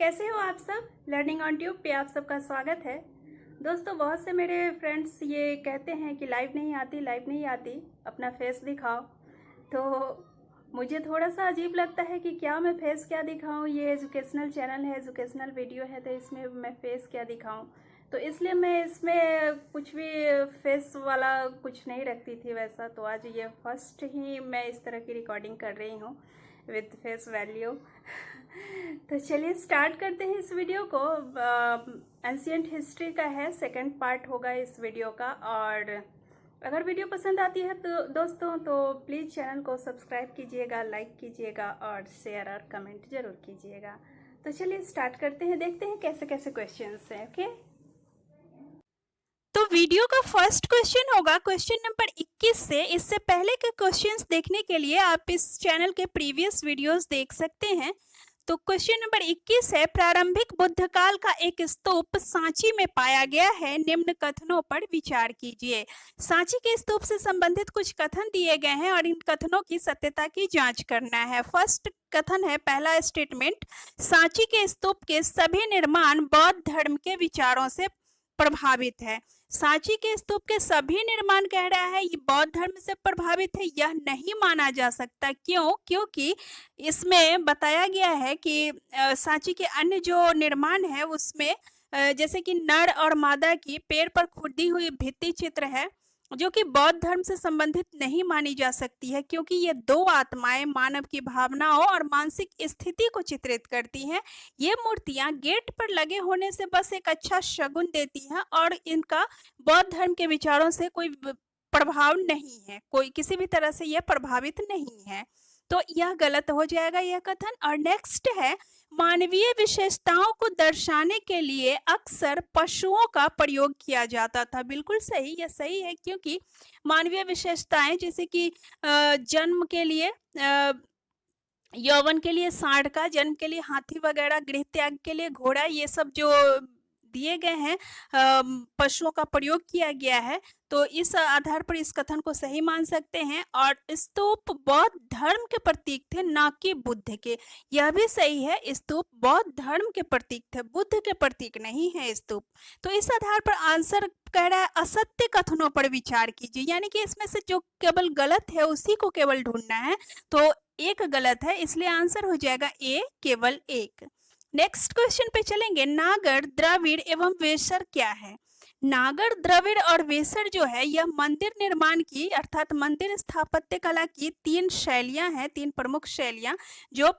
कैसे हो आप सब। लर्निंग ऑन ट्यूब पे आप सबका स्वागत है। दोस्तों, बहुत से मेरे फ्रेंड्स ये कहते हैं कि लाइव नहीं आती, अपना फेस दिखाओ। तो मुझे थोड़ा सा अजीब लगता है कि क्या मैं फेस क्या दिखाऊं। ये एजुकेशनल चैनल है, एजुकेशनल वीडियो है, तो इसमें मैं फेस क्या दिखाऊं। तो इसलिए मैं इसमें कुछ भी फेस वाला कुछ नहीं रखती थी वैसा। तो आज ये फर्स्ट ही मैं इस तरह की रिकॉर्डिंग कर रही हूँ विथ फेस वैल्यू। तो चलिए स्टार्ट करते हैं इस वीडियो को। एंशिएंट हिस्ट्री का है, सेकंड पार्ट होगा इस वीडियो का। और अगर वीडियो पसंद आती है तो दोस्तों तो प्लीज़ चैनल को सब्सक्राइब कीजिएगा, लाइक कीजिएगा और शेयर और कमेंट ज़रूर कीजिएगा। तो चलिए स्टार्ट करते हैं, देखते हैं कैसे कैसे क्वेश्चंस हैं। ओके, तो वीडियो का फर्स्ट क्वेश्चन होगा क्वेश्चन नंबर 21 से। इससे पहले के क्वेश्चंस देखने के लिए आप इस चैनल के प्रीवियस वीडियोस देख सकते हैं। तो क्वेश्चन नंबर 21 है, प्रारंभिक बुद्ध काल का एक स्तूप सांची में पाया गया है, निम्न कथनों पर विचार कीजिए। सांची के स्तूप से संबंधित कुछ कथन दिए गए हैं और इन कथनों की सत्यता की जांच करना है। फर्स्ट कथन है, पहला स्टेटमेंट, सांची के स्तूप के सभी निर्माण बौद्ध धर्म के विचारों से प्रभावित है। सांची के स्तूप के सभी निर्माण कह रहा है ये बौद्ध धर्म से प्रभावित है, यह नहीं माना जा सकता। क्यों? क्योंकि इसमें बताया गया है कि सांची के अन्य जो निर्माण है उसमें जैसे कि नर और मादा की पेड़ पर खुदी हुई भित्ति चित्र है, जो कि बौद्ध धर्म से संबंधित नहीं मानी जा सकती है, क्योंकि ये दो आत्माएं मानव की भावनाओं और मानसिक स्थिति को चित्रित करती हैं। ये मूर्तियां गेट पर लगे होने से बस एक अच्छा शगुन देती हैं और इनका बौद्ध धर्म के विचारों से कोई प्रभाव नहीं है, कोई किसी भी तरह से यह प्रभावित नहीं है। तो यह गलत हो जाएगा यह कथन। और नेक्स्ट है, मानवीय विशेषताओं को दर्शाने के लिए अक्सर पशुओं का प्रयोग किया जाता था। बिल्कुल सही, यह सही है, क्योंकि मानवीय विशेषताएं जैसे कि जन्म के लिए यौवन के लिए सांड का, जन्म के लिए हाथी वगैरह, गृह त्याग के लिए घोड़ा, ये सब जो दिए गए हैं पशुओं का प्रयोग किया गया है। तो इस आधार पर इस कथन को सही मान सकते हैं। और स्तूप बौद्ध धर्म के प्रतीक थे, ना कि बुद्ध के। यह भी सही है, स्तूप बौद्ध धर्म के प्रतीक थे, बुद्ध के प्रतीक नहीं है स्तूप। तो इस आधार पर आंसर कह रहा है असत्य कथनों पर विचार कीजिए, यानी कि इसमें से जो केवल गलत है उसी को केवल ढूंढना है। तो एक गलत है, इसलिए आंसर हो जाएगा ए, केवल एक। नेक्स्ट क्वेश्चन पे चलेंगे, नागर, द्रविड़ एवं वेसर क्या है। नागर, द्रविड़ और वेसर जो है यह मंदिर निर्माण की अर्थात मंदिर स्थापत्य कला की तीन शैलियां हैं, तीन प्रमुख शैलियां जो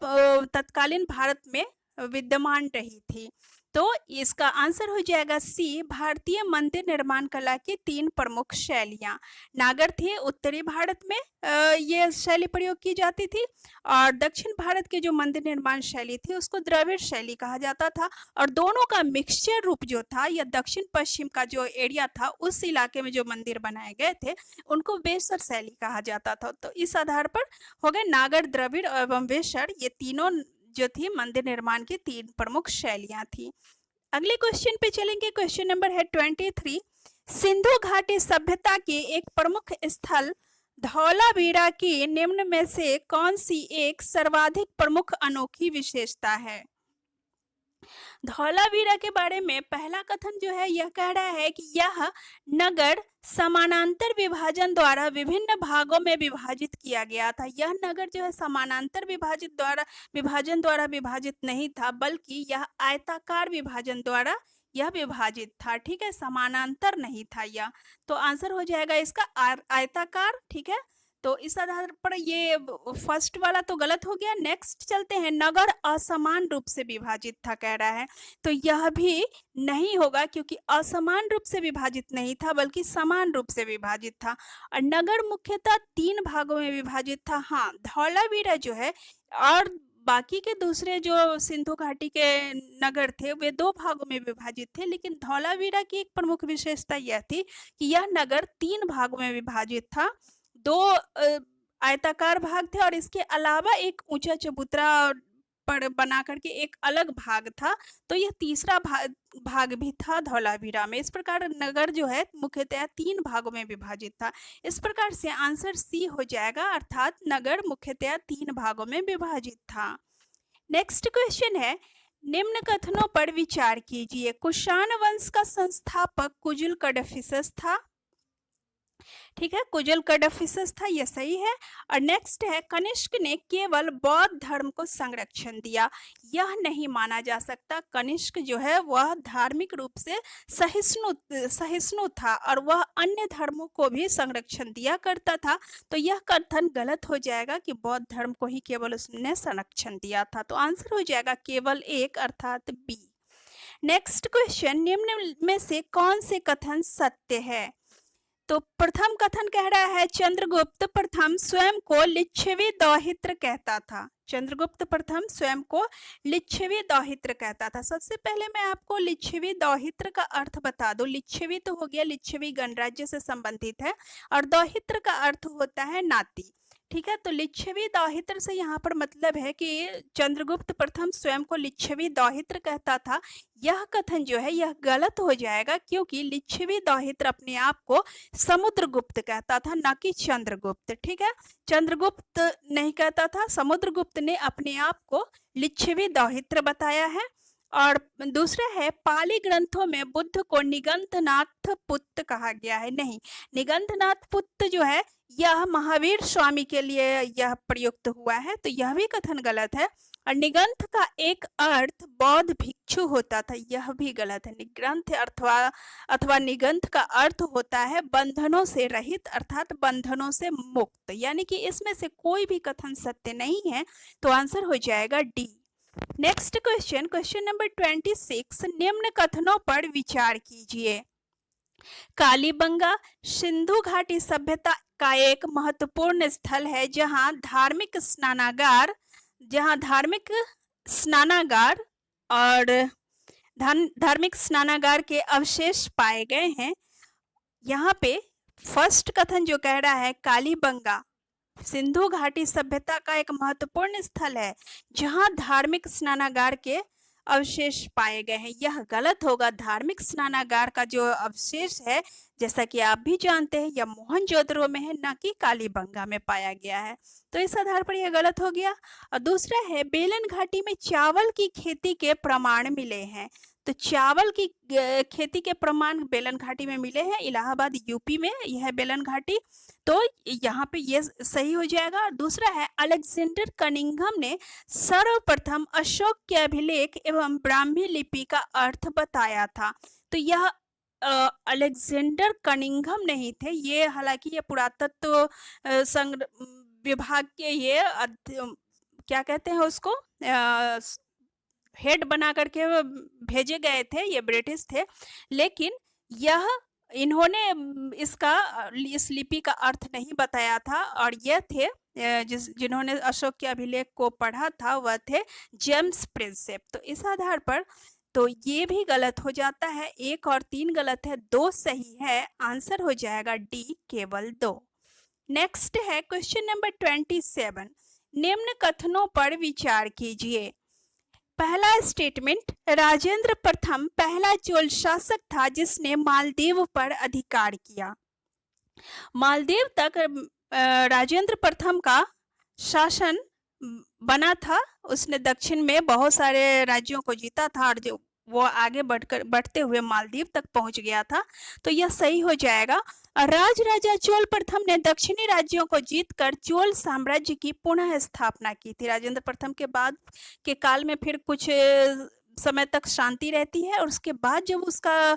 तत्कालीन भारत में विद्यमान रही थी। तो इसका आंसर हो जाएगा सी, भारतीय मंदिर निर्माण कला की तीन प्रमुख शैलियां। नागर थी उत्तरी भारत में ये शैली प्रयोग की जाती थी, और दक्षिण भारत के जो मंदिर निर्माण शैली थी उसको द्रविड़ शैली कहा जाता था। और दोनों का मिक्सचर रूप जो था, या दक्षिण पश्चिम का जो एरिया था उस इलाके में जो मंदिर बनाए गए थे उनको वेसर शैली कहा जाता था। तो इस आधार पर हो गए नागर, द्रविड़ एवं वेसर, ये तीनों जो थी मंदिर निर्माण की तीन प्रमुख शैलियां थी। अगले क्वेश्चन पे चलेंगे, क्वेश्चन नंबर है 23, सिंधु घाटी सभ्यता के एक प्रमुख स्थल धौलावीरा की निम्न में से कौन सी एक सर्वाधिक प्रमुख अनोखी विशेषता है। धौलावीरा के बारे में पहला कथन जो है यह कह रहा है कि यह नगर समानांतर विभाजन द्वारा विभिन्न भागों में विभाजित किया गया था। यह नगर जो है समानांतर विभाजन द्वारा विभाजित नहीं था, बल्कि यह आयताकार विभाजन द्वारा यह विभाजित था। ठीक है, समानांतर नहीं था यह। तो आंसर हो जाएगा इसका आयताकार। ठीक है, तो इस आधार पर ये फर्स्ट वाला तो गलत हो गया। नेक्स्ट चलते हैं, नगर असमान रूप से विभाजित था कह रहा है, तो यह भी नहीं होगा, क्योंकि असमान रूप से विभाजित नहीं था बल्कि समान रूप से विभाजित था। और नगर मुख्यतः तीन भागों में विभाजित था। हाँ, धौलावीरा जो है और बाकी के दूसरे जो सिंधु घाटी के नगर थे वे दो भागों में विभाजित थे, लेकिन धौलावीरा की एक प्रमुख विशेषता यह थी कि यह नगर तीन भागों में विभाजित था। दो आयताकार भाग थे और इसके अलावा एक ऊंचा चबूतरा पर बना करके एक अलग भाग था। तो यह तीसरा भाग भी था धौलावीरा में। इस प्रकार नगर जो है मुख्यतः तीन भागों में विभाजित था। इस प्रकार से आंसर सी हो जाएगा, अर्थात नगर मुख्यतः तीन भागों में विभाजित था। नेक्स्ट क्वेश्चन है, निम्न कथनों पर विचार कीजिए। कुषाण वंश का संस्थापक कुजुल कडफिसस था। ठीक है, कुजुल कडफिसस था, यह सही है। और नेक्स्ट है, कनिष्क ने केवल बौद्ध धर्म को संरक्षण दिया। यह नहीं माना जा सकता। कनिष्क जो है वह धार्मिक रूप से सहिष्णु था और वह अन्य धर्मों को भी संरक्षण दिया करता था। तो यह कथन गलत हो जाएगा कि बौद्ध धर्म को ही केवल उसने संरक्षण दिया था। तो आंसर हो जाएगा केवल एक, अर्थात बी। नेक्स्ट क्वेश्चन, निम्न में से कौन से कथन सत्य है? तो प्रथम कथन कह रहा है चंद्रगुप्त प्रथम स्वयं को लिच्छवी दौहित्र कहता था। चंद्रगुप्त प्रथम स्वयं को लिच्छवी दौहित्र कहता था। सबसे पहले मैं आपको लिच्छवी दौहित्र का अर्थ बता दूं। लिच्छवी तो हो गया, लिच्छवी गणराज्य से संबंधित है, और दौहित्र का अर्थ होता है नाती। ठीक है, तो लिच्छवी दौहित्र से यहाँ पर मतलब है कि चंद्रगुप्त प्रथम स्वयं को लिच्छवी दौहित्र कहता था। यह कथन जो है यह गलत हो जाएगा, क्योंकि लिच्छवी दौहित्र अपने आप को समुद्रगुप्त कहता था, न कि चंद्रगुप्त। ठीक है, चंद्रगुप्त नहीं कहता था, समुद्रगुप्त ने अपने आप को लिच्छवी दौहित्र बताया है। और दूसरा है, पाली ग्रंथों में बुद्ध को निगंधनाथ पुत्र कहा गया है। नहीं, निगंधनाथ पुत्र जो है यह महावीर स्वामी के लिए यह प्रयुक्त हुआ है, तो यह भी कथन गलत है। और निगंथ का एक अर्थ बौद्ध भिक्षु होता था, यह भी गलत है। निग्रंथ अथवा निगंथ का अर्थ होता है बंधनों से रहित, अर्थात बंधनों से मुक्त। यानी कि इसमें से कोई भी कथन सत्य नहीं है, तो आंसर हो जाएगा D. Next question, question number 26, निम्न कथनों पर विचार कीजिए। कालीबंगा सिंधु घाटी सभ्यता का एक महत्वपूर्ण स्थल है जहां धार्मिक स्नानागार और धार्मिक स्नानागार के अवशेष पाए गए हैं। यहाँ पे फर्स्ट कथन जो कह रहा है कालीबंगा सिंधु घाटी सभ्यता का एक महत्वपूर्ण स्थल है जहां धार्मिक स्नानागार के अवशेष पाए गए हैं, यह गलत होगा। धार्मिक स्नानागार का जो अवशेष है, जैसा कि आप भी जानते हैं, यह मोहनजोदड़ो में है, न कि कालीबंगा में पाया गया है। तो इस आधार पर यह गलत हो गया। और दूसरा है, बेलन घाटी में चावल की खेती के प्रमाण मिले हैं। तो चावल की खेती के प्रमाण बेलन घाटी में मिले हैं, इलाहाबाद यूपी में यह है बेलन घाटी। तो यहाँ पे ये सही हो जाएगा। और दूसरा है, अलेक्जेंडर कनिंघम ने सर्वप्रथम अशोक के अभिलेख एवं ब्राह्मी लिपि का अर्थ बताया था। तो यह अलेक्जेंडर कनिंघम नहीं थे, ये हालांकि ये पुरातत्व विभाग के ये क्या कहते हैं उसको, हेड बना करके भेजे गए थे, ये ब्रिटिश थे। लेकिन इन्होंने इस लिपि का अर्थ नहीं बताया था, और ये थे जिन्होंने अशोक के अभिलेख को पढ़ा था, वह थे जेम्स प्रिंसेप। तो इस आधार पर तो ये भी गलत हो जाता है। 1 और 3 गलत है, 2 सही है। आंसर हो जाएगा डी, केवल 2। नेक्स्ट है क्वेश्चन नंबर 27, निम्न कथनों पर विचार कीजिए। पहला स्टेटमेंट, राजेंद्र प्रथम पहला चोल शासक था जिसने मालदीव पर अधिकार किया। मालदीव तक राजेंद्र प्रथम का शासन बना था। उसने दक्षिण में बहुत सारे राज्यों को जीता था और जो वो आगे बढ़ते हुए मालदीव तक पहुंच गया था। तो यह सही हो जाएगा। राजा चोल प्रथम ने दक्षिणी राज्यों को जीतकर चोल साम्राज्य की पुनः स्थापना की थी। राजेंद्र प्रथम के बाद के काल में फिर कुछ समय तक शांति रहती है, और उसके बाद जब उसका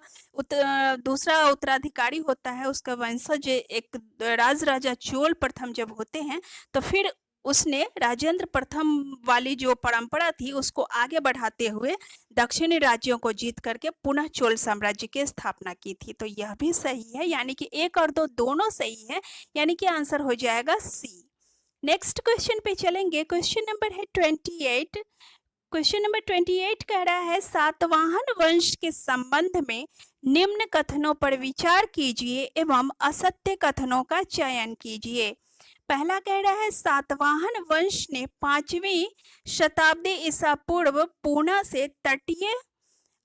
दूसरा उत्तराधिकारी होता है, उसका वंशज एक राजा चोल प्रथम जब होते हैं, तो फिर उसने राजेंद्र प्रथम वाली जो परंपरा थी उसको आगे बढ़ाते हुए दक्षिणी राज्यों को जीत करके पुनः चोल साम्राज्य की स्थापना की थी। तो यह भी सही है, यानी कि 1 और 2 दोनों सही है, यानी कि आंसर हो जाएगा सी। नेक्स्ट क्वेश्चन पे चलेंगे। क्वेश्चन नंबर है 28। क्वेश्चन नंबर 28 कह रहा है, सातवाहन वंश के संबंध में निम्न कथनों पर विचार कीजिए एवं असत्य कथनों का चयन कीजिए। पहला कह रहा है, सातवाहन वंश ने 5वीं शताब्दी ईसा पूर्व पूना से तटीय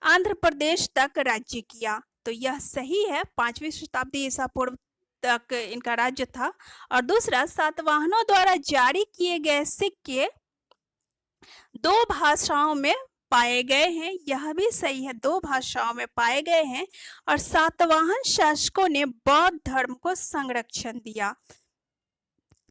आंध्र प्रदेश तक राज्य किया। तो यह सही है, 5वीं शताब्दी ईसा पूर्व तक इनका राज्य था। और दूसरा, सातवाहनों द्वारा जारी किए गए सिक्के 2 भाषाओं में पाए गए हैं, यह भी सही है, 2 भाषाओं में पाए गए हैं। और सातवाहन शासकों ने बौद्ध धर्म को संरक्षण दिया,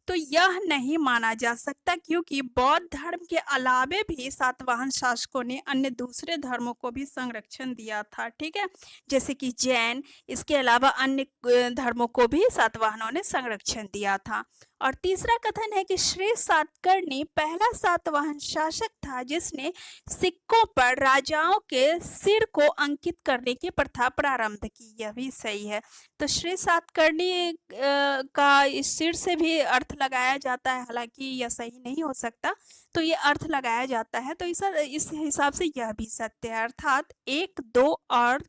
तो यह नहीं माना जा सकता, क्योंकि बौद्ध धर्म के अलावे भी सातवाहन शासकों ने अन्य दूसरे धर्मों को भी संरक्षण दिया था। ठीक है, जैसे कि जैन, इसके अलावा अन्य धर्मों को भी सातवाहनों ने संरक्षण दिया था। और तीसरा कथन है कि श्री सातकर्णी पहला सातवाहन शासक था जिसने सिक्कों पर राजाओं के सिर को अंकित करने की प्रथा प्रारंभ की, यह भी सही है। तो श्री सातकर्णी का इस सिर से भी अर्थ लगाया जाता है, हालांकि यह सही नहीं हो सकता, तो ये अर्थ लगाया जाता है, तो इस हिसाब से यह भी सत्य है। अर्थात 1, 2 और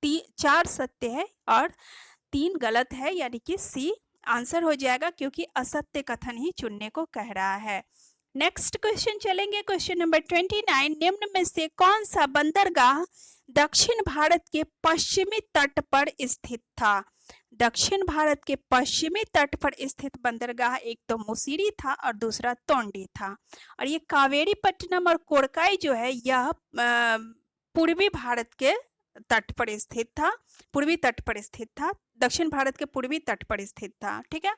4 सत्य है और 3 गलत है, यानी कि सी आंसर हो जाएगा, क्योंकि असत्य कथन ही चुनने को कह रहा है। नेक्स्ट क्वेश्चन चलेंगे, क्वेश्चन नंबर 29। निम्न में से कौन सा बंदरगाह दक्षिण भारत के पश्चिमी तट पर स्थित था? दक्षिण भारत के पश्चिमी तट पर स्थित बंदरगाह एक तो मुसिरी था और दूसरा तोंडी था। और ये कावेरीपट्टनम और कोरकाई जो है यह पूर्वी भारत के तट पर स्थित था, पूर्वी तट पर स्थित था, दक्षिण भारत के पूर्वी तट पर स्थित था। ठीक है,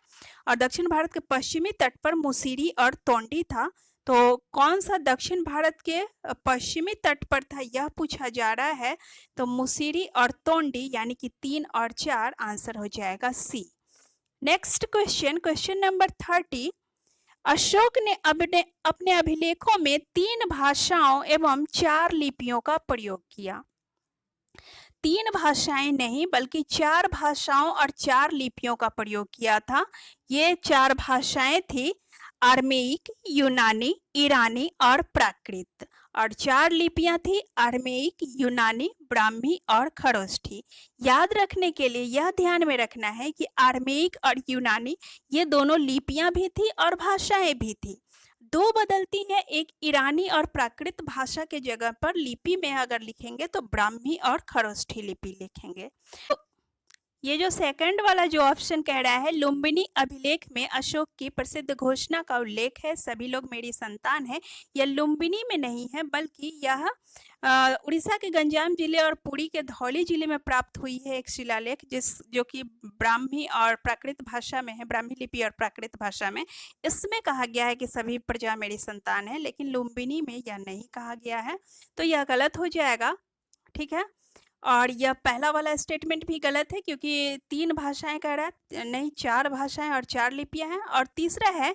और दक्षिण भारत के पश्चिमी तट पर मुसिरी और तोंडी था। तो कौन सा दक्षिण भारत के पश्चिमी तट पर था, यह पूछा जा रहा है। तो मुसिरी और तोंडी, यानी कि 3 और 4 आंसर हो जाएगा C. Next question, question number 30। Ashok ने अपने अभिलेखों में 3 भाषाओं एवं 4 लिपियों का प्रयोग किया। 3 भाषाएं नहीं बल्कि 4 भाषाओं और 4 लिपियों का प्रयोग किया था। ये 4 भाषाएं थी अरमेइक, यूनानी, ईरानी और प्राकृत। और 4 लिपियां थी अरमेइक, यूनानी, ब्राह्मी और खरोष्ठी। याद रखने के लिए यह ध्यान में रखना है कि अरमेइक और यूनानी ये दोनों लिपियां भी थी और भाषाएं भी थी। 2 बदलती है, एक ईरानी और प्राकृत भाषा के जगह पर लिपि में अगर लिखेंगे तो ब्राह्मी और खरोष्ठी लिपि लिखेंगे। तो ये जो सेकंड वाला जो ऑप्शन कह रहा है, लुम्बिनी अभिलेख में अशोक की प्रसिद्ध घोषणा का उल्लेख है, सभी लोग मेरी संतान है, यह लुम्बिनी में नहीं है बल्कि यह उड़ीसा के गंजाम जिले और पुरी के धौली जिले में प्राप्त हुई है एक शिलालेख, जो कि ब्राह्मी और प्राकृत भाषा में है, ब्राह्मी लिपि और प्राकृत भाषा में। इसमें कहा गया है कि सभी प्रजा मेरी संतान है, लेकिन लुम्बिनी में यह नहीं कहा गया है, तो यह गलत हो जाएगा। ठीक है, और यह पहला वाला स्टेटमेंट भी गलत है, क्योंकि 3 भाषाएं कह रहा है, नहीं 4 भाषाएं और 4 लिपियां हैं। और तीसरा है,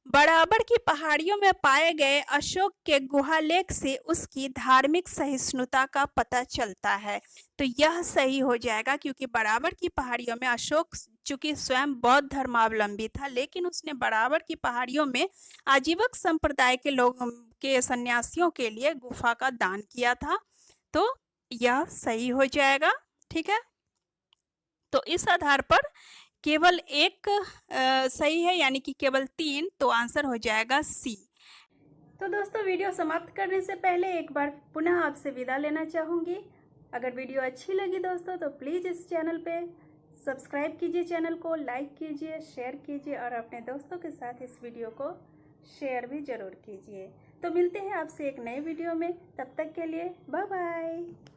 बराबर की पहाड़ियों में पाए गए अशोक के गुहालेख से उसकी धार्मिक सहिष्णुता का पता चलता है, तो यह सही हो जाएगा, क्योंकि बराबर की पहाड़ियों में अशोक चूंकि स्वयं बौद्ध धर्मावलंबी था, लेकिन उसने बराबर की पहाड़ियों में आजीवक संप्रदाय के लोगों के सन्यासियों के लिए गुफा का दान किया था, तो यह सही हो जाएगा। ठीक है, तो इस आधार पर केवल एक सही है, यानी कि केवल 3, तो आंसर हो जाएगा सी। तो दोस्तों, वीडियो समाप्त करने से पहले एक बार पुनः आपसे विदा लेना चाहूँगी। अगर वीडियो अच्छी लगी दोस्तों तो प्लीज़ इस चैनल पे सब्सक्राइब कीजिए, चैनल को लाइक कीजिए, शेयर कीजिए और अपने दोस्तों के साथ इस वीडियो को शेयर भी ज़रूर कीजिए। तो मिलते हैं आपसे एक नए वीडियो में, तब तक के लिए बाय बाय।